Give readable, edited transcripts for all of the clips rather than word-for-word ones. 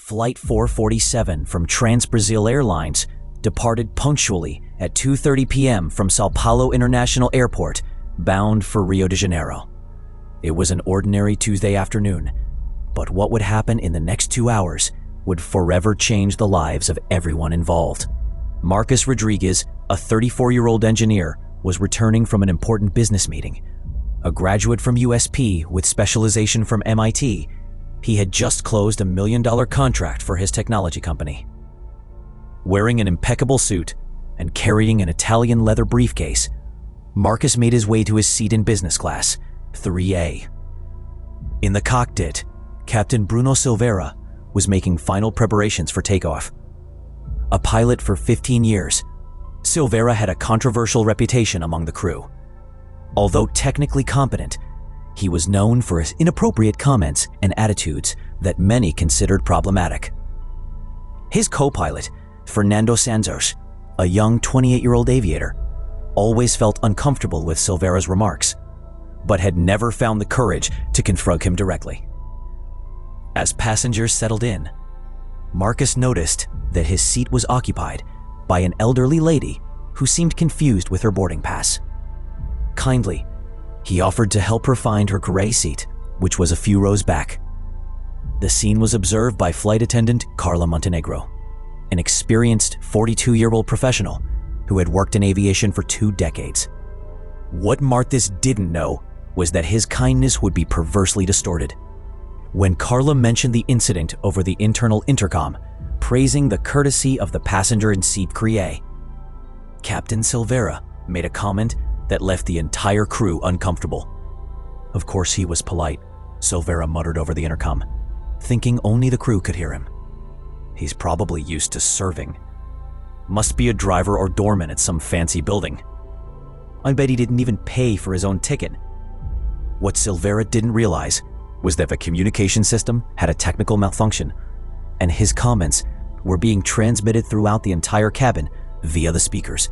Flight 447 from Trans-Brazil Airlines departed punctually at 2:30 p.m. from Sao Paulo International Airport, bound for Rio de Janeiro. It was an ordinary Tuesday afternoon, but what would happen in the next 2 hours would forever change the lives of everyone involved. Marcus Rodriguez, a 34-year-old engineer, was returning from an important business meeting. A graduate from USP with specialization from MIT, he had just closed $1 million contract for his technology company. Wearing an impeccable suit and carrying an Italian leather briefcase, Marcus made his way to his seat in business class, 3A. In the cockpit, Captain Bruno Silveira was making final preparations for takeoff. A pilot for 15 years, Silveira had a controversial reputation among the crew. Although technically competent, he was known for his inappropriate comments and attitudes that many considered problematic. His co-pilot, Fernando Santos, a young 28-year-old aviator, always felt uncomfortable with Silveira's remarks, but had never found the courage to confront him directly. As passengers settled in, Marcus noticed that his seat was occupied by an elderly lady who seemed confused with her boarding pass. Kindly, he offered to help her find her gray seat, which was a few rows back. The scene was observed by flight attendant Carla Montenegro, an experienced 42-year-old professional who had worked in aviation for 2 decades. What Marcus didn't know was that his kindness would be perversely distorted. When Carla mentioned the incident over the internal intercom, praising the courtesy of the passenger in seat Cree, Captain Silveira made a comment that left the entire crew uncomfortable. Of course he was polite, Silveira muttered over the intercom, thinking only the crew could hear him. He's probably used to serving. Must be a driver or doorman at some fancy building. I bet he didn't even pay for his own ticket. What Silveira didn't realize was that the communication system had a technical malfunction, and his comments were being transmitted throughout the entire cabin via the speakers.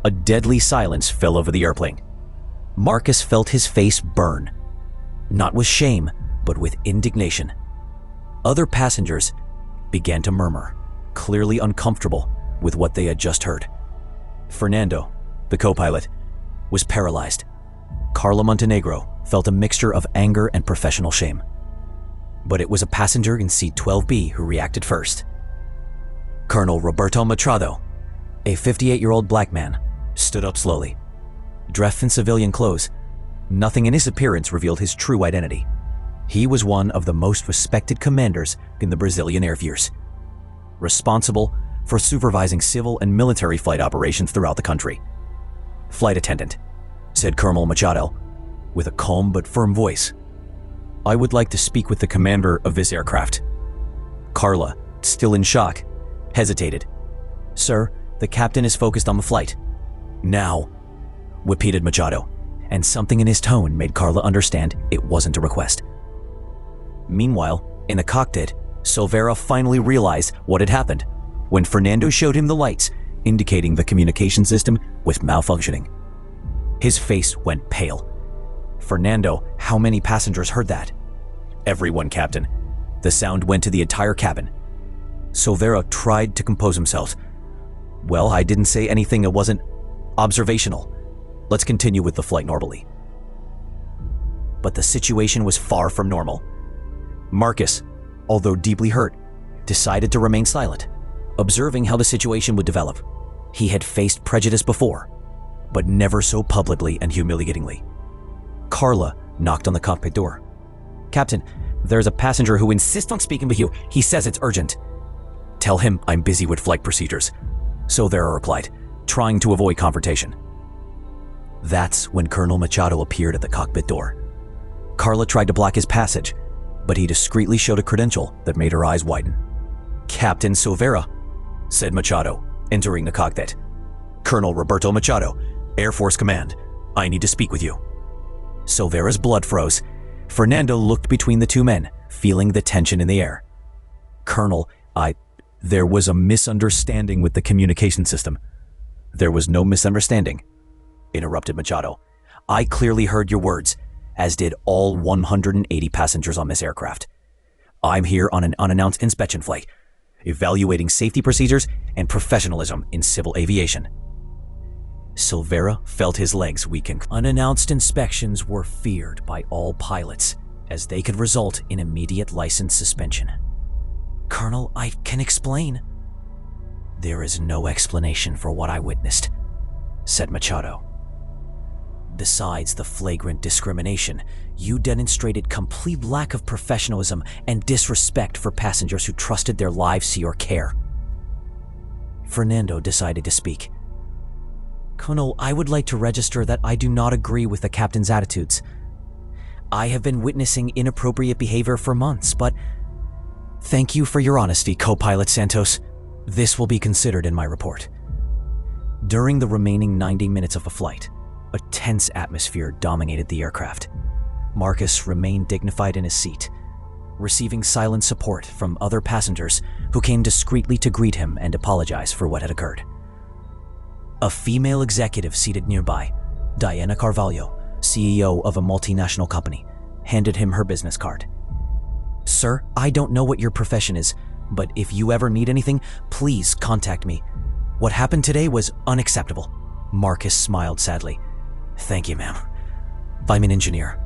A deadly silence fell over the airplane. Marcus felt his face burn, not with shame, but with indignation. Other passengers began to murmur, clearly uncomfortable with what they had just heard. Fernando, the co-pilot, was paralyzed. Carla Montenegro felt a mixture of anger and professional shame. But it was a passenger in seat 12B who reacted first. Colonel Roberto Machado, a 58-year-old black man, stood up slowly. Dressed in civilian clothes, nothing in his appearance revealed his true identity. He was one of the most respected commanders in the Brazilian Air Force, responsible for supervising civil and military flight operations throughout the country. "Flight attendant," said Colonel Machado, with a calm but firm voice. "I would like to speak with the commander of this aircraft." Carla, still in shock, hesitated. "Sir, the captain is focused on the flight." "Now," repeated Machado, and something in his tone made Carla understand it wasn't a request. Meanwhile, in the cockpit, Silveira finally realized what had happened when Fernando showed him the lights indicating the communication system was malfunctioning. His face went pale. "Fernando, how many passengers heard that?" "Everyone, Captain." The sound went to the entire cabin. Silveira tried to compose himself. "Well, I didn't say anything that wasn't observational. Let's continue with the flight normally." But the situation was far from normal. Marcus, although deeply hurt, decided to remain silent, observing how the situation would develop. He had faced prejudice before, but never so publicly and humiliatingly. Carla knocked on the cockpit door. "Captain, there's a passenger who insists on speaking with you. He says it's urgent." "Tell him I'm busy with flight procedures," Silveira replied, trying to avoid confrontation. That's when Colonel Machado appeared at the cockpit door. Carla tried to block his passage, but he discreetly showed a credential that made her eyes widen. "Captain Silveira," said Machado, entering the cockpit. "Colonel Roberto Machado, Air Force Command. I need to speak with you." Silveira's blood froze. Fernando looked between the two men, feeling the tension in the air. "Colonel, there was a misunderstanding with the communication system." "There was no misunderstanding," interrupted Machado. "I clearly heard your words, as did all 180 passengers on this aircraft. I'm here on an unannounced inspection flight, evaluating safety procedures and professionalism in civil aviation. Silvera felt his legs weaken. Unannounced inspections were feared by all pilots, as they could result in immediate license suspension. Colonel, I can explain. There is no explanation for what I witnessed, said Machado. Besides the flagrant discrimination, you demonstrated complete lack of professionalism and disrespect for passengers who trusted their lives to your care. Fernando decided to speak. Colonel, I would like to register that I do not agree with the captain's attitudes. I have been witnessing inappropriate behavior for months, but thank you for your honesty, co-pilot Santos. This will be considered in my report. During the remaining 90 minutes of the flight, a tense atmosphere dominated the aircraft. Marcus remained dignified in his seat, receiving silent support from other passengers who came discreetly to greet him and apologize for what had occurred. A female executive seated nearby, Diana Carvalho, CEO of a multinational company, handed him her business card. Sir, I don't know what your profession is, but if you ever need anything, please contact me. What happened today was unacceptable. Marcus smiled sadly. Thank you, ma'am. I'm an engineer.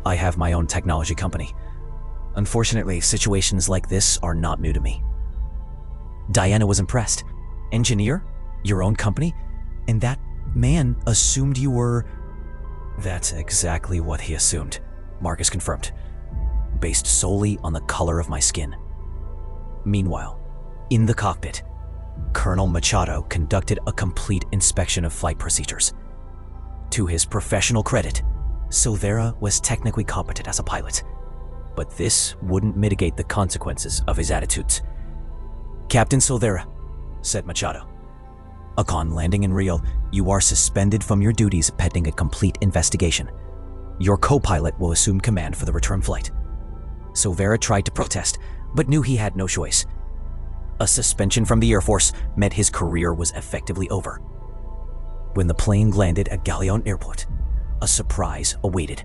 I have my own technology company. Unfortunately, situations like this are not new to me. Diana was impressed. Engineer? Your own company? And that man assumed you were... That's exactly what he assumed, Marcus confirmed, based solely on the color of my skin. Meanwhile, in the cockpit, Colonel Machado conducted a complete inspection of flight procedures. To his professional credit, Silvera was technically competent as a pilot, but this wouldn't mitigate the consequences of his attitudes. Captain Silvera, said Machado, upon landing in Rio, you are suspended from your duties pending a complete investigation. Your co-pilot will assume command for the return flight. Silvera tried to protest, but knew he had no choice. A suspension from the Air Force meant his career was effectively over. When the plane landed at Galeon Airport, a surprise awaited.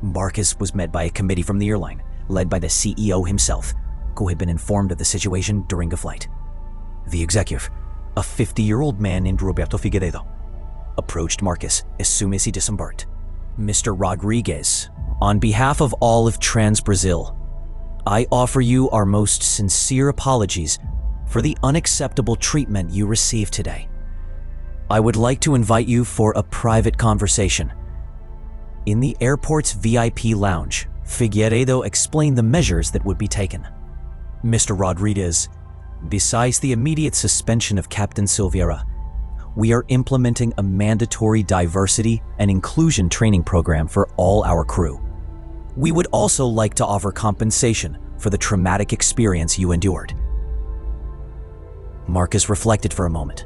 Marcus was met by a committee from the airline, led by the CEO himself, who had been informed of the situation during the flight. The executive, a 50-year-old man named Roberto Figueiredo, approached Marcus as soon as he disembarked. Mr. Rodriguez, on behalf of all of Trans-Brazil, I offer you our most sincere apologies for the unacceptable treatment you received today. I would like to invite you for a private conversation. In the airport's VIP lounge, Figueiredo explained the measures that would be taken. Mr. Rodriguez, besides the immediate suspension of Captain Silvera, we are implementing a mandatory diversity and inclusion training program for all our crew. We would also like to offer compensation for the traumatic experience you endured. Marcus reflected for a moment.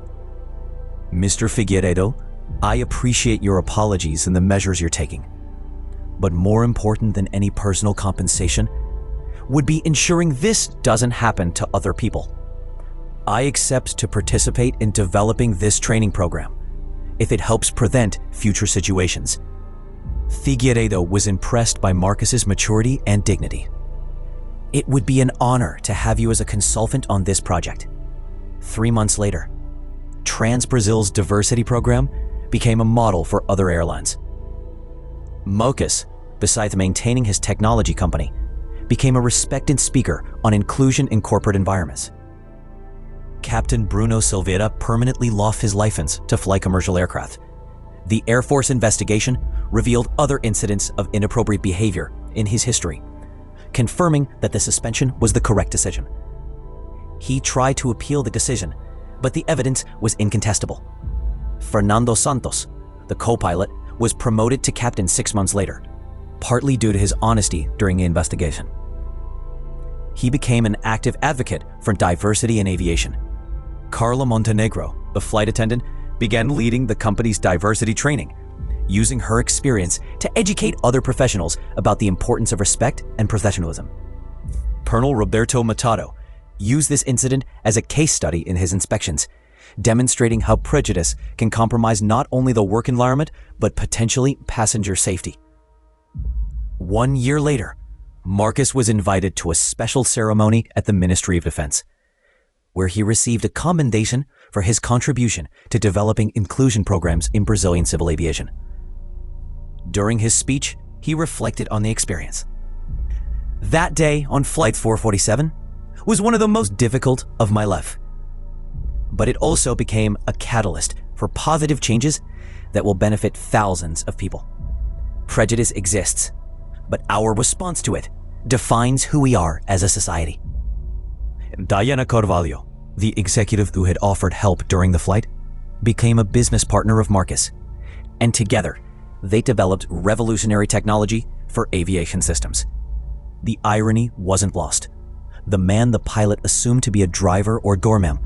Mr. Figueiredo, I appreciate your apologies and the measures you're taking. But more important than any personal compensation would be ensuring this doesn't happen to other people. I accept to participate in developing this training program if it helps prevent future situations. Figueiredo was impressed by Marcus's maturity and dignity. It would be an honor to have you as a consultant on this project. 3 months later, Trans-Brazil's diversity program became a model for other airlines. Marcus, besides maintaining his technology company, became a respected speaker on inclusion in corporate environments. Captain Bruno Silveira permanently lost his license to fly commercial aircraft. The Air Force investigation revealed other incidents of inappropriate behavior in his history, confirming that the suspension was the correct decision. He tried to appeal the decision, but the evidence was incontestable. Fernando Santos, the co-pilot, was promoted to captain 6 months later, partly due to his honesty during the investigation. He became an active advocate for diversity in aviation. Carla Montenegro, the flight attendant, began leading the company's diversity training, using her experience to educate other professionals about the importance of respect and professionalism. Colonel Roberto Machado used this incident as a case study in his inspections, demonstrating how prejudice can compromise not only the work environment, but potentially passenger safety. 1 year later, Marcus was invited to a special ceremony at the Ministry of Defense, where he received a commendation for his contribution to developing inclusion programs in Brazilian civil aviation. During his speech, he reflected on the experience. That day on Flight 447 was one of the most difficult of my life. But it also became a catalyst for positive changes that will benefit thousands of people. Prejudice exists, but our response to it defines who we are as a society. Diana Carvalho, the executive who had offered help during the flight, became a business partner of Marcus, and together they developed revolutionary technology for aviation systems. The irony wasn't lost. The man the pilot assumed to be a driver or doorman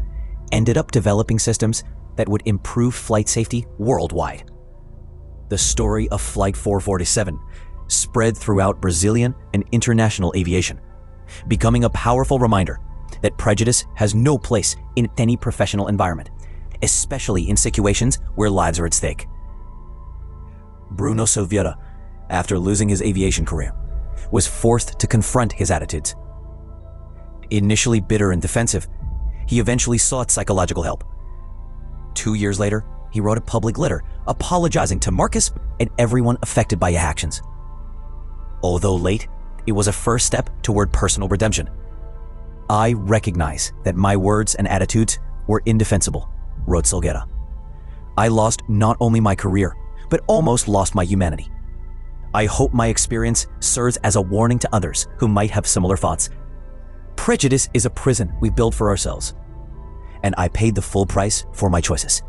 ended up developing systems that would improve flight safety worldwide. The story of Flight 447 spread throughout Brazilian and international aviation, becoming a powerful reminder that prejudice has no place in any professional environment, especially in situations where lives are at stake. Bruno Silveira, after losing his aviation career, was forced to confront his attitudes. Initially bitter and defensive, he eventually sought psychological help. 2 years later, he wrote a public letter apologizing to Marcus and everyone affected by his actions. Although late, it was a first step toward personal redemption. "I recognize that my words and attitudes were indefensible," wrote Silveira. "I lost not only my career, but almost lost my humanity. I hope my experience serves as a warning to others who might have similar thoughts. Prejudice is a prison we build for ourselves, and I paid the full price for my choices."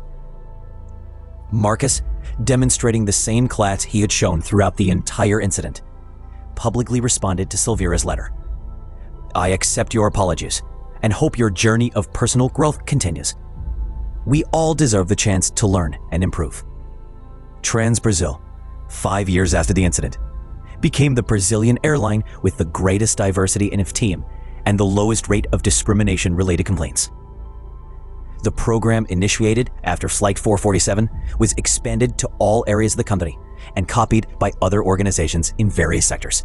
Marcus, demonstrating the same class he had shown throughout the entire incident, publicly responded to Silveira's letter. "I accept your apologies and hope your journey of personal growth continues. We all deserve the chance to learn and improve." Trans Brazil, 5 years after the incident, became the Brazilian airline with the greatest diversity in its team and the lowest rate of discrimination-related complaints. The program, initiated after Flight 447, was expanded to all areas of the country and copied by other organizations in various sectors.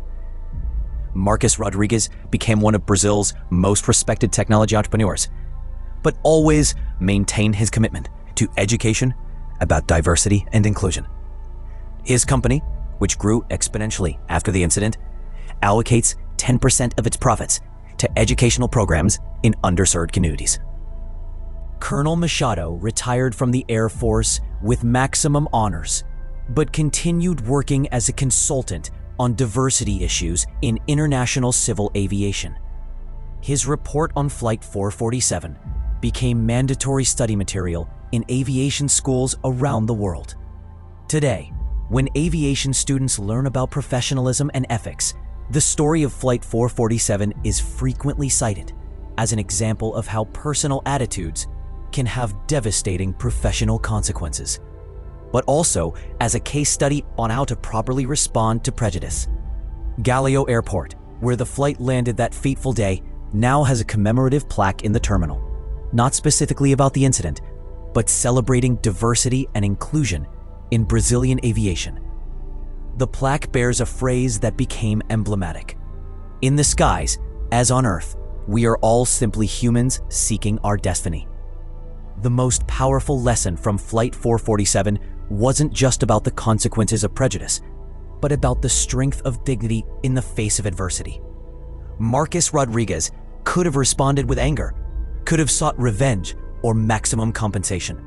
Marcus Rodrigues became one of Brazil's most respected technology entrepreneurs, but always maintained his commitment to education about diversity and inclusion. His company, which grew exponentially after the incident, allocates 10% of its profits to educational programs in underserved communities. Colonel Machado retired from the Air Force with maximum honors, but continued working as a consultant on diversity issues in international civil aviation. His report on Flight 447 became mandatory study material in aviation schools around the world. Today, when aviation students learn about professionalism and ethics, the story of Flight 447 is frequently cited as an example of how personal attitudes can have devastating professional consequences, but also as a case study on how to properly respond to prejudice. Galeão Airport, where the flight landed that fateful day, now has a commemorative plaque in the terminal, not specifically about the incident, but celebrating diversity and inclusion in Brazilian aviation. The plaque bears a phrase that became emblematic. "In the skies, as on Earth, we are all simply humans seeking our destiny." The most powerful lesson from Flight 447 wasn't just about the consequences of prejudice, but about the strength of dignity in the face of adversity. Marcus Rodrigues could have responded with anger, could have sought revenge or maximum compensation.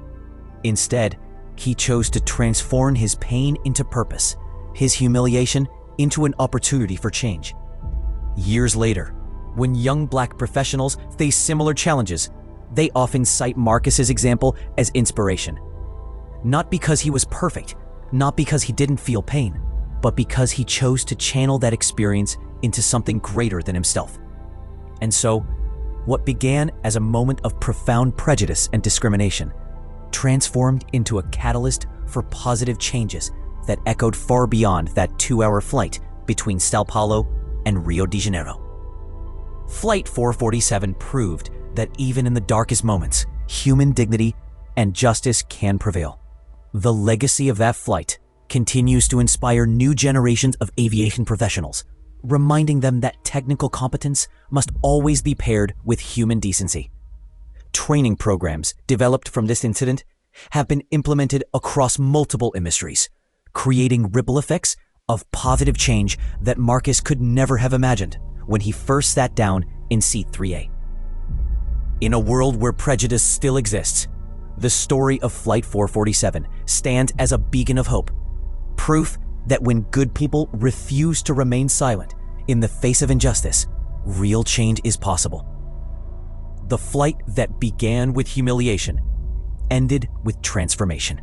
Instead, he chose to transform his pain into purpose, his humiliation into an opportunity for change. Years later, when young Black professionals face similar challenges, they often cite Marcus's example as inspiration. Not because he was perfect, not because he didn't feel pain, but because he chose to channel that experience into something greater than himself. And so, what began as a moment of profound prejudice and discrimination transformed into a catalyst for positive changes that echoed far beyond that 2-hour flight between Sao Paulo and Rio de Janeiro. Flight 447 proved that even in the darkest moments, human dignity and justice can prevail. The legacy of that flight continues to inspire new generations of aviation professionals, reminding them that technical competence must always be paired with human decency. Training programs developed from this incident have been implemented across multiple industries, creating ripple effects of positive change that Marcus could never have imagined when he first sat down in seat 3A. In a world where prejudice still exists, the story of Flight 447 stands as a beacon of hope, proof that when good people refuse to remain silent in the face of injustice, real change is possible. The flight that began with humiliation ended with transformation,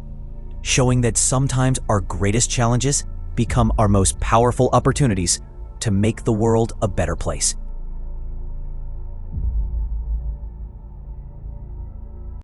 showing that sometimes our greatest challenges become our most powerful opportunities to make the world a better place.